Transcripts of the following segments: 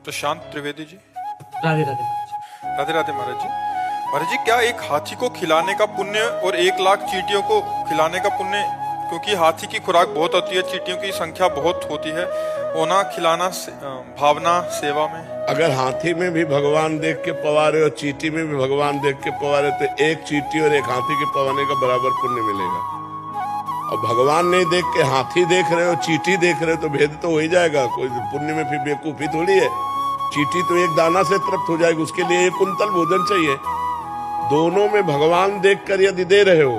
प्रशांत त्रिवेदी जी। राधे राधे। राधे राधे महाराज जी। महाराज जी, क्या एक हाथी को खिलाने का पुण्य और 1 लाख चींटियों को खिलाने का पुण्य, क्योंकि हाथी की खुराक बहुत होती है, चींटियों की संख्या बहुत होती है, होना खिलाना भावना सेवा में? अगर हाथी में भी भगवान देख के पवारे और चींटी में भी भगवान देख के पवारे तो एक चींटी और एक हाथी के पवाने का बराबर पुण्य मिलेगा। और भगवान नहीं देख के हाथी देख रहे हो, चींटी देख रहे हो तो भेद तो हो ही जाएगा। कोई पुण्य में फिर बेवकूफी थोड़ी है। चींटी तो एक दाना से तृप्त हो जाएगी, उसके लिए 1 कुंतल भोजन चाहिए। दोनों में भगवान देखकर यदि दे रहे हो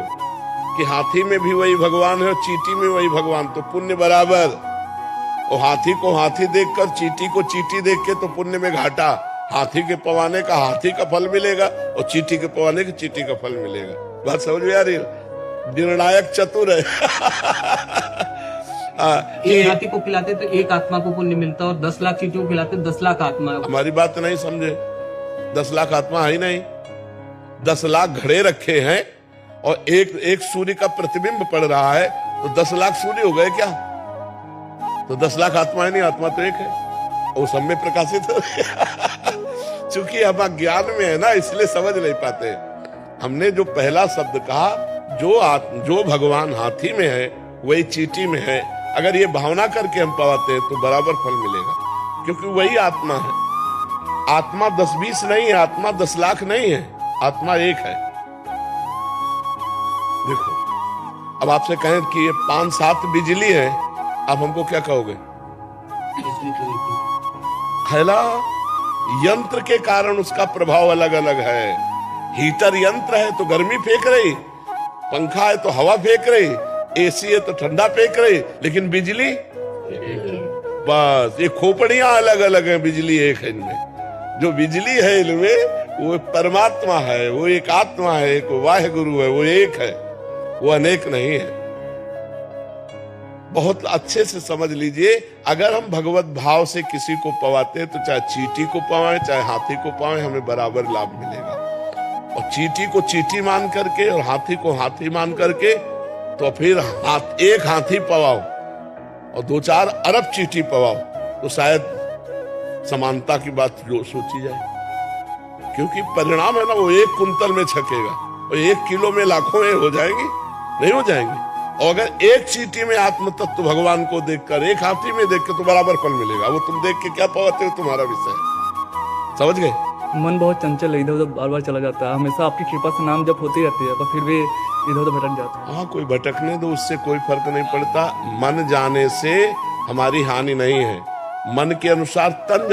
कि हाथी में भी वही भगवान है और चींटी में वही भगवान, तो पुण्य बराबर। और हाथी को हाथी देखकर चींटी को चींटी देख के तो पुण्य में घाटा। हाथी के पवाने का हाथी का फल मिलेगा और चींटी के पवाने के चींटी का फल मिलेगा। बात समझ में आ रही है? निर्णायक चतुर है। एक हाथी को खिलाते तो 1 आत्मा को पुण्य मिलता, और 10 लाख चींटियों को खिलाते 10 लाख आत्मा। हमारी बात नहीं समझे। 10 लाख आत्मा है ही नहीं। 10 लाख घड़े रखे हैं और एक सूर्य का प्रतिबिंब पड़ रहा है, तो 10 लाख सूर्य हो गए क्या? तो 10 लाख आत्मा है नहीं, आत्मा तो एक है, वो सब में प्रकाशित हो। चूंकि हम ज्ञान में है ना, इसलिए समझ नहीं पाते। हमने जो पहला शब्द कहा, जो भगवान हाथी में है वही चींटी में है, अगर ये भावना करके हम पवाते हैं तो बराबर फल मिलेगा, क्योंकि वही आत्मा है। आत्मा 10-20 नहीं है, आत्मा 10 लाख नहीं है, आत्मा एक है। देखो, अब आपसे कहें कि ये 5-7 बिजली है, आप हमको क्या कहोगे? खैला यंत्र के कारण उसका प्रभाव अलग अलग है। हीटर यंत्र है तो गर्मी फेंक रही, पंखा है तो हवा फेंक रही, एसी है तो ठंडा फेंक रही, लेकिन बिजली बस। ये खोपड़ियां अलग अलग हैं, बिजली एक है इनमें। जो बिजली है इनमें वो परमात्मा है, वो एक आत्मा है, एक वाहे गुरु है, वो एक है, वो अनेक नहीं है। बहुत अच्छे से समझ लीजिए, अगर हम भगवत भाव से किसी को पवाते हैं तो चाहे चींटी को पवाएं चाहे हाथी को पवाएं, हमें बराबर लाभ मिलेगा। और चींटी को चींटी मान करके और हाथी को हाथी मान करके, तो फिर एक हाथी पवाओ और 2-4 अरब चींटी पवाओ, तो शायद समानता की बात जो सोची जाए। क्योंकि परिणाम है ना, वो 1 कुंतल में छकेगा और 1 किलो में लाखों हो जाएंगी, नहीं हो जाएंगी। और अगर एक चींटी में आत्म तत्व भगवान को देखकर, एक हाथी में देख के, तो बराबर फल मिलेगा। वो तुम देख के क्या पवाते हो तुम्हारा विषय है। समझ गए? मन बहुत चंचल है, इधर उधर बार बार चला जाता है। हमेशा आपकी कृपा से नाम जप होती रहती है, पर फिर भी इधर उधर भटक जाता है। हाँ, कोई भटकने दो, उससे कोई फर्क नहीं पड़ता। मन जाने से हमारी हानि नहीं है। मन के अनुसार तन